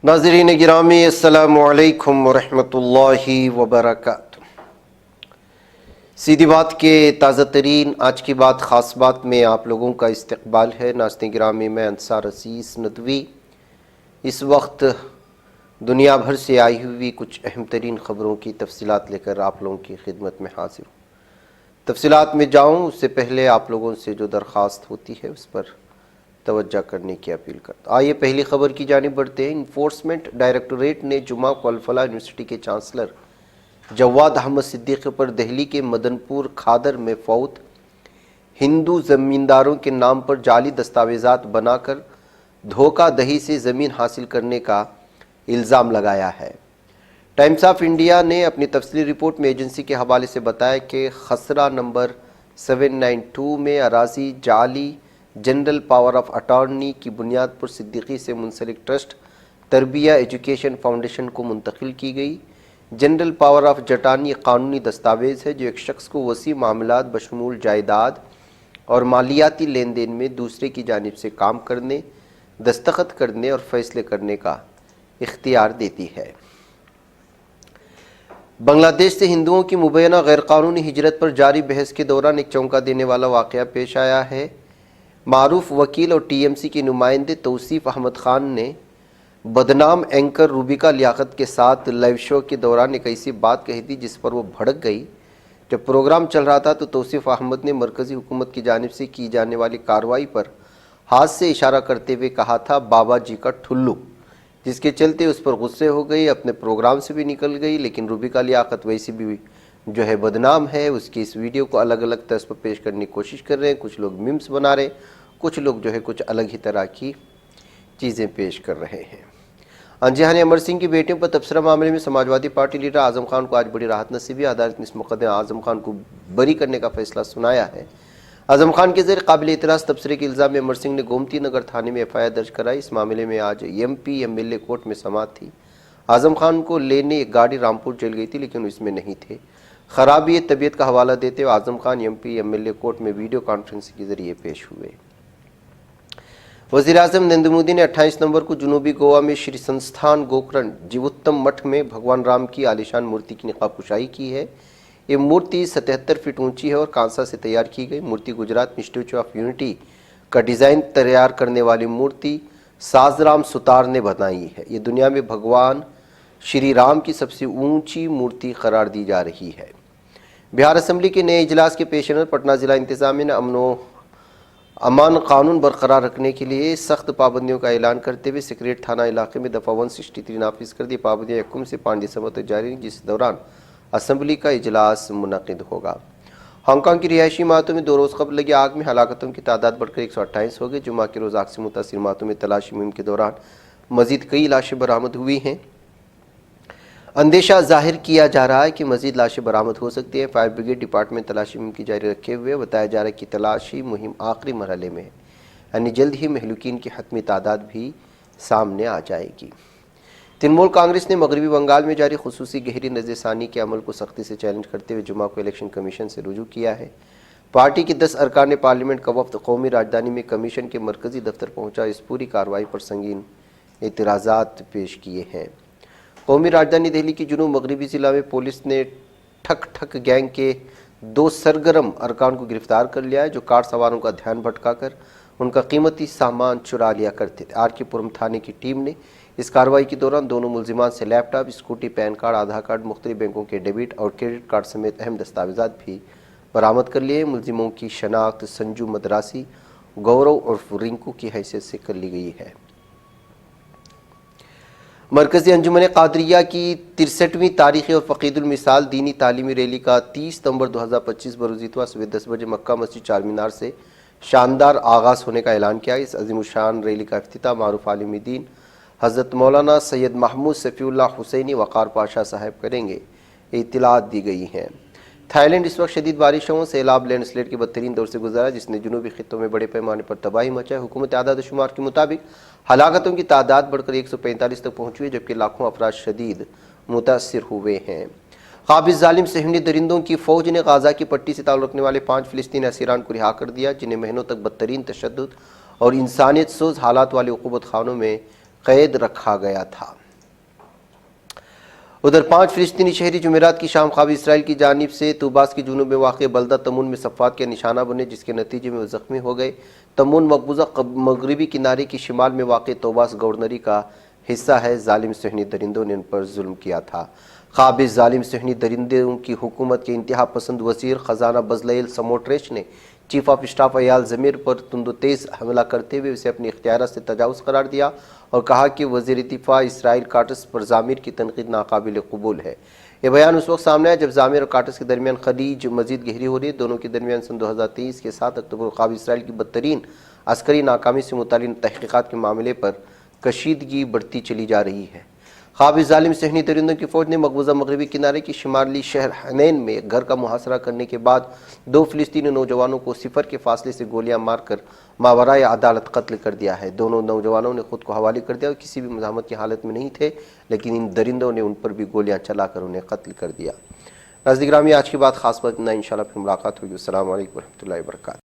ناظرین گرامی السلام علیکم ورحمۃ اللہ وبرکاتہ۔ سیدھی بات کے تازہ ترین آج کی بات خاص بات میں آپ لوگوں کا استقبال ہے۔ ناظرین گرامی، میں انصار عزیز ندوی اس وقت دنیا بھر سے آئی ہوئی کچھ اہم ترین خبروں کی تفصیلات لے کر آپ لوگوں کی خدمت میں حاضر ہوں۔ تفصیلات میں جاؤں اس سے پہلے آپ لوگوں سے جو درخواست ہوتی ہے اس پر توجہ کرنے کی اپیل کرتا ہوں۔ آئیے پہلی خبر کی جانب بڑھتے ہیں۔ انفورسمنٹ ڈائریکٹوریٹ نے جمعہ کو الفلاح یونیورسٹی کے چانسلر جواد احمد صدیقی پر دہلی کے مدن پور کھادر میں فوت ہندو زمینداروں کے نام پر جعلی دستاویزات بنا کر دھوکہ دہی سے زمین حاصل کرنے کا الزام لگایا ہے۔ ٹائمز آف انڈیا نے اپنی تفصیلی رپورٹ میں ایجنسی کے حوالے سے بتایا کہ خسرہ نمبر 792 میں اراضی جعلی جنرل پاور آف اٹارنی کی بنیاد پر صدیقی سے منسلک ٹرسٹ تربیہ ایجوکیشن فاؤنڈیشن کو منتقل کی گئی۔ جنرل پاور آف جٹانی قانونی دستاویز ہے جو ایک شخص کو وسیع معاملات بشمول جائیداد اور مالیاتی لین دین میں دوسرے کی جانب سے کام کرنے، دستخط کرنے اور فیصلے کرنے کا اختیار دیتی ہے۔ بنگلہ دیش سے ہندوؤں کی مبینہ غیر قانونی ہجرت پر جاری بحث کے دوران ایک چونکا دینے والا واقعہ پیش آیا ہے۔ معروف وکیل اور ٹی ایم سی کے نمائندے توصیف احمد خان نے بدنام اینکر روبیکا لیاقت کے ساتھ لائیو شو کے دوران ایک ایسی بات کہی تھی جس پر وہ بھڑک گئی۔ جب پروگرام چل رہا تھا تو توصیف احمد نے مرکزی حکومت کی جانب سے کی جانے والی کارروائی پر ہاتھ سے اشارہ کرتے ہوئے کہا تھا بابا جی کا ٹھلو، جس کے چلتے اس پر غصے ہو گئی، اپنے پروگرام سے بھی نکل گئی۔ لیکن روبیکا لیاقت ویسی بھی بدنام ہے۔ اس کی اس ویڈیو کو الگ الگ طرز پر پیش کرنے کی کوشش کر رہے ہیں، کچھ لوگ میمز بنا رہے ہیں، کچھ لوگ کچھ الگ ہی طرح کی چیزیں پیش کر رہے ہیں۔ انجہان امر سنگھ کی بیٹیوں پر تبصرہ معاملے میں سماجوادی پارٹی لیڈر اعظم خان کو آج بڑی راحت نصیبی۔ عدالت نے اس مقدمے اعظم خان کو بری کرنے کا فیصلہ سنایا ہے۔ اعظم خان کے زیر قابل اعتراض تبصرے کے الزام میں امر سنگھ نے گومتی نگر تھانے میں ایف آئی آر درج کرائی۔ اس معاملے میں آج M P M L A court میں سماعت تھی۔ اعظم خان کو لینے ایک گاڑی رامپور چل گئی تھی لیکن اس میں نہیں تھے۔ خرابی طبیعت کا حوالہ دیتے ہوئے Azam Khan M P M L A court میں ویڈیو کانفرنس کے ذریعے پیش ہوئے۔ وزیراعظم نریندر مودی نے 28 نومبر کو جنوبی گوا میں شری سنستھان گوکرن جیوتم مٹھ میں بھگوان رام کی عالیشان مورتی کی نقاب کشائی کی ہے۔ یہ مورتی 77 فٹ اونچی ہے اور کانسا سے تیار کی گئی۔ مورتی گجرات میں اسٹیچو آف یونٹی کا ڈیزائن تیار کرنے والی مورتی سازرام ستار نے بنائی ہے۔ یہ دنیا میں بھگوان شری رام کی سب سے اونچی مورتی قرار دی جا رہی ہے۔ بہار اسمبلی کے نئے اجلاس کے پیش نظر پٹنہ ضلع انتظامیہ نے امن و امان قانون برقرار رکھنے کے لیے سخت پابندیوں کا اعلان کرتے ہوئے سکریٹ تھانہ علاقے میں دفعہ 163 نافذ کر دی۔ پابندیاں 1 سے 5 دسمبر تک جاری ہیں، جس دوران اسمبلی کا اجلاس منعقد ہوگا۔ ہانگ کانگ کی رہائشی عمارتوں میں 2 روز قبل لگی آگ میں ہلاکتوں کی تعداد بڑھ کر 128 ہو گئی۔ جمعہ کے روز آگ سے متاثرہ عمارتوں میں تلاشی مہم کے دوران مزید کئی لاشیں برآمد ہوئی ہیں۔ اندیشہ ظاہر کیا جا رہا ہے کہ مزید لاشیں برآمد ہو سکتی ہیں۔ فائر بریگیڈ ڈپارٹمنٹ تلاشی مہم کی جاری رکھے ہوئے بتایا جا رہا ہے کہ تلاشی مہم آخری مرحلے میں ہے، یعنی جلد ہی مہلوکین کی حتمی تعداد بھی سامنے آ جائے گی۔ ترنمول کانگریس نے مغربی بنگال میں جاری خصوصی گہری نظر ثانی کے عمل کو سختی سے چیلنج کرتے ہوئے جمعہ کو الیکشن کمیشن سے رجوع کیا ہے۔ پارٹی کے 10 ارکان پارلیمنٹ کا وفد قومی راجدھانی میں کمیشن کے مرکزی دفتر پہنچا، اس پوری کارروائی پر سنگین اعتراضات پیش کیے ہیں۔ قومی راجدھانی دہلی کی جنوب مغربی ضلع میں پولیس نے ٹھک ٹھک گینگ کے 2 سرگرم ارکان کو گرفتار کر لیا ہے جو کار سواروں کا دھیان بھٹکا کر ان کا قیمتی سامان چرا لیا کرتے تھے۔ آر کے پورم تھانے کی ٹیم نے اس کارروائی کے دوران دونوں ملزمان سے laptop, scooty, PAN card, Aadhaar card, مختلف بینکوں کے ڈیبٹ اور کریڈٹ کارڈ سمیت اہم دستاویزات بھی برآمد کر لیے۔ ملزموں کی شناخت سنجو مدراسی، گورو عرف رنکو کی حیثیت سے کر لی گئی ہے۔ مرکزی انجمن قادریہ کی 63ویں تاریخی اور فقید المثال دینی تعلیمی ریلی کا 30 نومبر 2025 بروز اتوار صبح 10 بجے مکہ مسجد چار مینار سے شاندار آغاز ہونے کا اعلان کیا۔ اس عظیم الشان ریلی کا افتتاح معروف عالم دین حضرت مولانا سید محمود صفی اللہ حسینی وقار پاشا صاحب کریں گے، اطلاعات دی گئی ہیں۔ تھائی لینڈ اس وقت شدید بارشوں سیلاب لینڈ سلیڈ کے بدترین دور سے گزرا جس نے جنوبی خطوں میں بڑے پیمانے پر تباہی مچائی۔ حکومت اعداد و شمار کے مطابق ہلاکتوں کی تعداد بڑھ کر 145 تک پہنچی ہے جبکہ لاکھوں افراد شدید متاثر ہوئے ہیں۔ قابض ظالم صہیونی درندوں کی فوج نے غزہ کی پٹی سے تعلق رکھنے والے 5 فلسطینی اسیران کو رہا کر دیا جنہیں مہینوں تک بدترین تشدد اور انسانیت سوز حالات والے عقوبت خانوں میں قید رکھا گیا تھا۔ ادھر 5 فلسطینی شہری جمعرات کی شام خواب اسرائیل کی جانب سے طوباس کے جنوب میں واقع بلدہ تمون میں صفات کے نشانہ بنے، جس کے نتیجے میں وہ زخمی ہو گئے۔ تمون مقبوضہ مغربی کنارے کی شمال میں واقع طوباس گورنری کا حصہ ہے۔ ظالم صہیونی درندوں نے ان پر ظلم کیا تھا۔ خواب ظالم صہیونی درندوں کی حکومت کے انتہا پسند وزیر خزانہ بزلیل سموٹریچ نے چیف آف اسٹاف ایال زمیر پر تند و تیز حملہ کرتے ہوئے اسے اپنے اختیارات سے تجاوز قرار دیا اور کہا کہ وزیر دفاع اسرائیل کاٹس پر زامر کی تنقید ناقابل قبول ہے۔ یہ بیان اس وقت سامنے آیا جب زامر اور کاٹس کے درمیان خلیج مزید گہری ہو رہی ہے۔ دونوں کے درمیان سن 2023 کے 7 اکتوبر کو خواب اسرائیل کی بدترین عسکری ناکامی سے متعلق تحقیقات کے معاملے پر کشیدگی بڑھتی چلی جا رہی ہے۔ خواب ظالم صہیونی درندوں کی فوج نے مقبوضہ مغربی کنارے کی شمالی شہر حنین میں ایک گھر کا محاصرہ کرنے کے بعد 2 فلسطینی نوجوانوں کو 0 کے فاصلے سے گولیاں مار کر ماورائے عدالت قتل کر دیا ہے۔ دونوں نوجوانوں نے خود کو حوالے کر دیا اور کسی بھی مزاحمت کی حالت میں نہیں تھے، لیکن ان درندوں نے ان پر بھی گولیاں چلا کر انہیں قتل کر دیا۔ ناظرین گرامی، آج کی بات خاص بات اتنا، انشاءاللہ پھر ملاقات ہوگی۔ السلام علیکم ورحمۃ اللہ وبرکاتہ۔